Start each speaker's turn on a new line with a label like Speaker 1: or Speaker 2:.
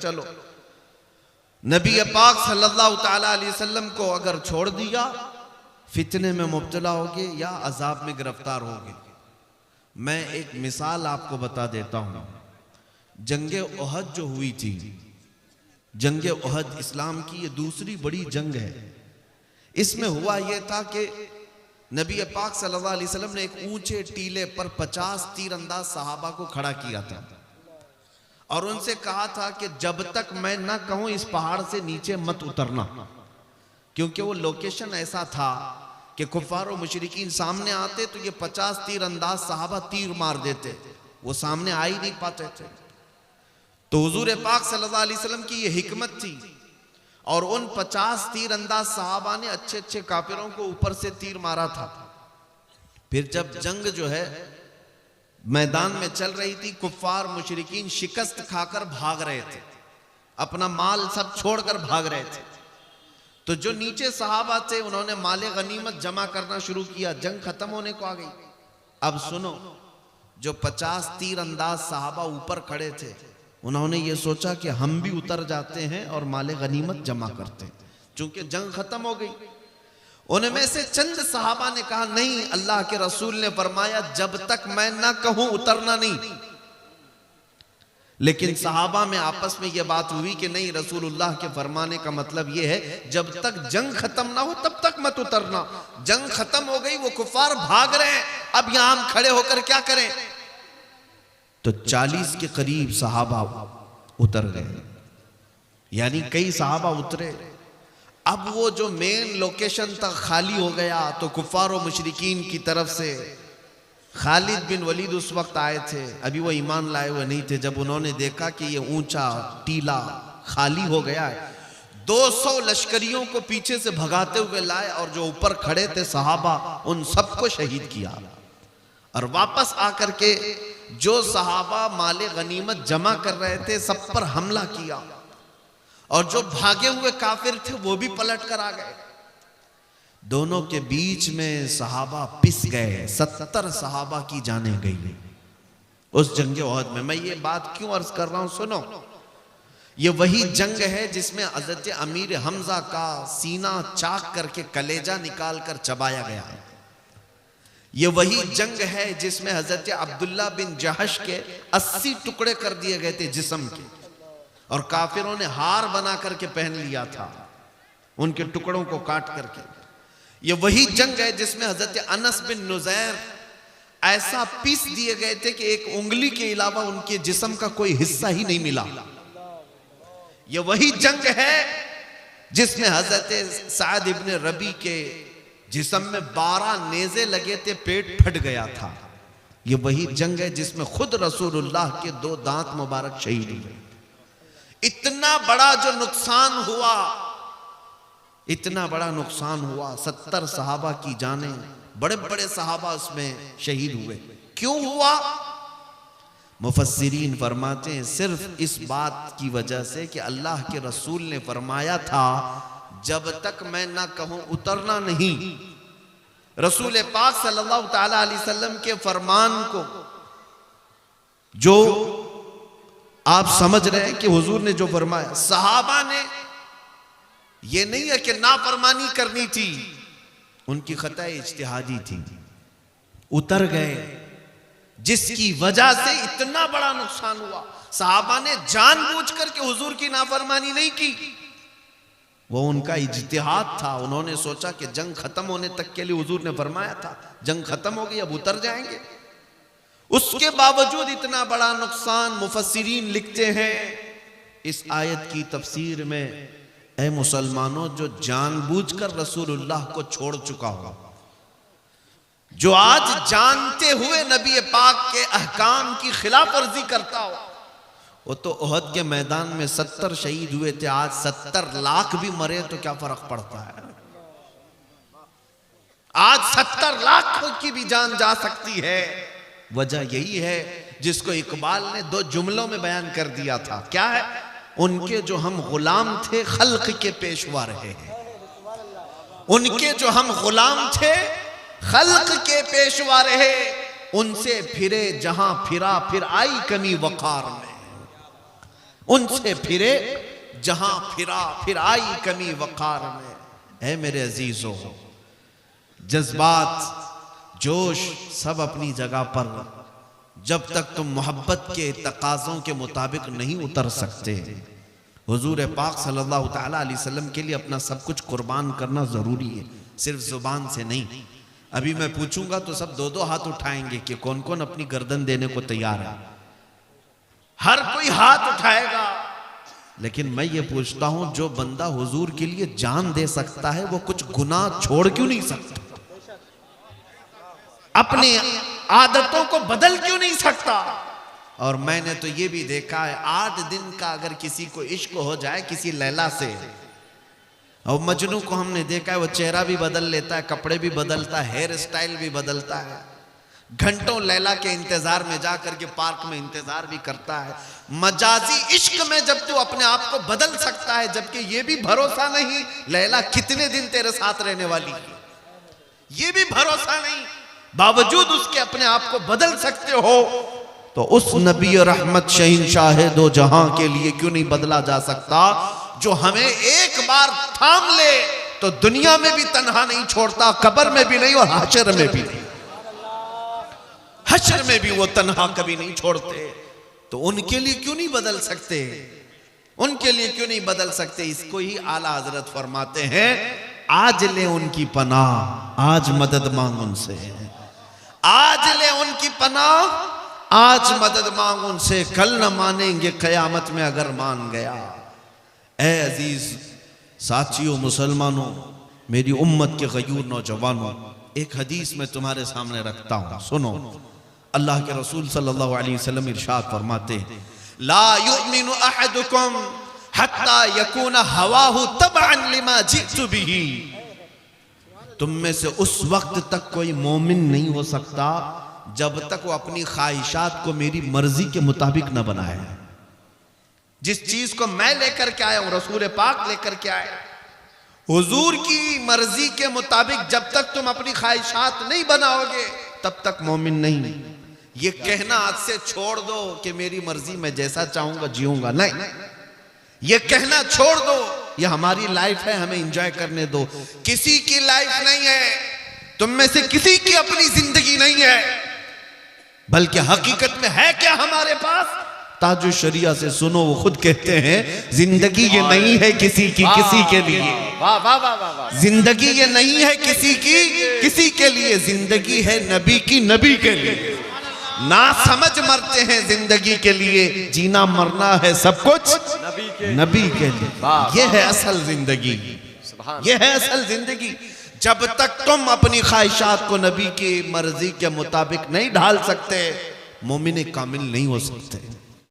Speaker 1: चलो नबी पाक सल्लल्लाहु ताला अलैहि वसल्लम को अगर छोड़ दिया फितने में मुब्तला होगे या अजाब में गिरफ्तार होगे। मैं एक मिसाल आपको बता देता हूं। जंगे उहद जो हुई थी, जंगे उहद इस्लाम की ये दूसरी बड़ी जंग है। इसमें हुआ यह था कि नबी पाक सल्लल्लाहु अलैहि वसल्लम ने एक ऊंचे टीले पर 50 तीरंदाज सहाबा को खड़ा किया था और उनसे कहा था कि जब तक मैं ना कहूं इस पहाड़ से नीचे मत उतरना, क्योंकि वो लोकेशन ऐसा था कि कुफार और मुशरिकीन सामने आते तो ये 50 तीरंदाज सहाबा तीर मार देते, वो सामने आ ही नहीं पाते थे। तो हुजूर पाक सल्लल्लाहु अलैहि वसल्लम की ये हिकमत थी और उन 50 तीरंदाज सहाबा ने अच्छे अच्छे काफिरों को ऊपर से तीर मारा था। फिर जब जंग जो है मैदान में चल रही थी, कुफार मुशरिकीन शिकस्त खाकर भाग रहे थे, अपना माल सब छोड़कर भाग रहे थे। तो जो नीचे सहाबा थे उन्होंने माले गनीमत जमा करना शुरू किया। जंग खत्म होने को आ गई। अब सुनो, जो 50 तीरंदाज सहाबा ऊपर खड़े थे उन्होंने ये सोचा कि हम भी उतर जाते हैं और माले गनीमत जमा करते हैं, चूंकि जंग खत्म हो गई। उनमें से चंद सहाबा ने कहा नहीं, अल्लाह के रसूल ने फरमाया जब तक मैं ना कहूं उतरना नहीं। लेकिन सहाबा में आपस में यह बात हुई कि नहीं, रसूलुल्लाह के फरमाने का मतलब यह है जब तक जंग खत्म ना हो तब तक मत उतरना। जंग खत्म हो गई, वो कुफार भाग रहे हैं, अब यहां हम खड़े होकर क्या करें। तो 40 के करीब सहाबा उतर गए, यानी कई सहाबा उतरे। अब वो जो मेन लोकेशन तक खाली हो गया तो कुफार और मुशरिकीन की तरफ से खालिद बिन वलीद उस वक्त आए थे, अभी वो ईमान लाए हुए नहीं थे। जब उन्होंने देखा कि ये ऊंचा टीला खाली हो गया है, 200 लश्करियों को पीछे से भगाते हुए लाए और जो ऊपर खड़े थे सहाबा उन सबको शहीद किया। और वापस आकर के जो सहाबा माले गनीमत जमा कर रहे थे सब पर हमला किया और जो भागे हुए काफिर थे वो भी पलट कर आ गए। दोनों के बीच में सहाबा पिस गए, 70 सहाबा की जानें गई उस जंग उहद में। मैं ये बात क्यों अर्ज कर रहा हूं, सुनो। ये वही जंग है जिसमें हजरत अमीर हमजा का सीना चाक करके कलेजा निकाल कर चबाया गया। ये वही जंग है जिसमें हजरत अब्दुल्ला बिन जहश के 80 टुकड़े कर दिए गए थे जिस्म के और काफिरों ने हार बना करके पहन लिया था उनके टुकड़ों को काट करके। ये वही जंग है जिसमें हजरत अनस बिन नुज़ैर ऐसा पीस दिए गए थे कि एक उंगली के अलावा उनके जिस्म का कोई हिस्सा ही नहीं मिला। ये वही जंग है जिसमें हजरत साद इब्न रबी के जिस्म में 12 नेज़े लगे थे, पेट फट गया था। ये वही जंग है जिसमें खुद रसूलुल्लाह के 2 दांत मुबारक शहीद हुए। इतना बड़ा जो नुकसान हुआ, इतना बड़ा नुकसान हुआ, 70 सहाबा की जानें, बड़े बड़े सहाबा उसमें शहीद हुए। क्यों हुआ? मुफस्सिरीन फरमाते हैं सिर्फ इस बात की वजह से कि अल्लाह के रसूल ने फरमाया था जब तक मैं ना कहूं उतरना नहीं। रसूल पाक सल्लल्लाहु ताला अलैहि वसल्लम के फरमान को जो आप समझ रहे हैं कि हुजूर ने जो फरमाया, सहाबा ने ये नहीं है कि नाफरमानी करनी थी, उनकी खता इज्तिहादी थी, उतर गए जिसकी वजह से इतना बड़ा नुकसान हुआ। सहाबा ने जानबूझ करके हुजूर की नाफरमानी नहीं की, वो उनका इज्तिहाद था। उन्होंने सोचा कि जंग खत्म होने तक के लिए हुजूर ने फरमाया था जंग खत्म हो गई अब उतर जाएंगे, उसके बावजूद इतना बड़ा नुकसान। मुफस्सिरीन लिखते हैं इस आयत की तफसीर में, ऐ मुसलमानों जो जानबूझकर रसूलुल्लाह को छोड़ चुका हो, जो आज जानते हुए नबी पाक के अहकाम की खिलाफ वर्जी करता हो, वो तो उहद के मैदान में 70 शहीद हुए थे, आज 70 लाख भी मरे तो क्या फर्क पड़ता है। आज 70 लाख की भी जान जा सकती है। वजह यही है जिसको इकबाल ने 2 जुमलों में बयान कर दिया था। क्या है? उनके जो हम गुलाम थे खल्क के पेशवा रहे हैं, उनके जो हम गुलाम थे खल्क के पेशवा रहे, उनसे फिरे जहां फिरा फिर आई कमी वकार में। उनसे फिरे जहां फिरा, फिर आई कमी वकार में। ऐ मेरे अजीजों, जज्बात जोश सब अपनी जगह पर, जब तक तुम मोहब्बत के तकाज़ों के मुताबिक नहीं उतर सकते, हुजूर पाक सल्लल्लाहु तआला अलैहि वसल्लम के लिए अपना सब कुछ कुर्बान करना जरूरी है, सिर्फ जुबान से नहीं। अभी मैं पूछूंगा तो सब दो दो हाथ उठाएंगे कि कौन कौन अपनी गर्दन देने को तैयार है। हर कोई हाथ उठाएगा, लेकिन मैं ये पूछता हूं, जो बंदा हुजूर के लिए जान दे सकता है वो कुछ गुनाह छोड़ क्यों नहीं सकता? अपनी आदतों को बदल क्यों नहीं सकता? और मैंने तो ये भी देखा है, 8 दिन का अगर किसी को इश्क हो जाए किसी लैला से, और मजनू को हमने देखा है वो चेहरा भी बदल लेता है, कपड़े भी बदलता है, हेयर स्टाइल भी बदलता है, घंटों लैला के इंतजार में जाकर के पार्क में इंतजार भी करता है। मजाजी इश्क में जब तू अपने आप को बदल सकता है, जबकि ये भी भरोसा नहीं लैला कितने दिन तेरे साथ रहने वाली है, ये भी भरोसा नहीं, बावजूद उसके अपने आप को बदल सकते हो, तो उस नबी रहमत शहंशाह दो जहां के लिए क्यों नहीं बदला जा सकता, जो हमें एक बार थाम ले तो दुनिया में भी तन्हा नहीं छोड़ता, कब्र में भी नहीं और हशर में भी नहीं, हशर में भी वो तन्हा कभी नहीं छोड़ते। तो उनके लिए क्यों नहीं बदल सकते, उनके लिए क्यों नहीं बदल सकते? इसको ही आला हजरत फरमाते हैं, आज ले उनकी पनाह, आज मदद मांग उनसे, आज ले उनकी पनाह, आज मदद मांग उनसे, कल न मानेंगे कयामत में अगर मान गया। ऐ अजीज साथियों, मुसलमानों, मेरी उम्मत के गयूर नौजवानों, एक हदीस में तुम्हारे सामने रखता हूं, सुनो। अल्लाह के रसूल सल्लल्लाहु अलैहि वसल्लम इरशाद फरमाते हैं, ला युमिनु अहदुकुम हत्ता यकून हवाहु तबअन लिमा जितु बिही। तुम में से उस वक्त तक कोई मोमिन नहीं हो सकता जब तक वो अपनी ख्वाहिशात को मेरी मर्जी के मुताबिक न बनाए। जिस चीज को मैं लेकर के आया हूं, रसूल पाक लेकर के आए, हुजूर की मर्जी के मुताबिक जब तक तुम अपनी ख्वाहिशात नहीं बनाओगे तब तक मोमिन नहीं। ये कहना आज से छोड़ दो कि मेरी मर्जी मैं जैसा चाहूंगा जीऊंगा, नहीं, ये कहना छोड़ दो, ये हमारी लाइफ है, हमें एंजॉय करने दो। किसी की लाइफ नहीं है, तुम में से किसी की अपनी जिंदगी नहीं है, बल्कि हकीकत में है क्या हमारे पास? ताजु शरिया से सुनो, वो खुद कहते हैं, जिंदगी ये नहीं है किसी की किसी के लिए, जिंदगी ये नहीं है किसी की किसी के लिए, जिंदगी है नबी की नबी के लिए। ना समझ मरते हैं जिंदगी के लिए, जीना मरना है सब कुछ नबी के लिए। ये है असल जिंदगी, ये है असल जिंदगी। जब तक तुम अपनी ख्वाहिशात को नबी की मर्जी के मुताबिक नहीं ढाल सकते, मोमिन कामिल नहीं हो सकते।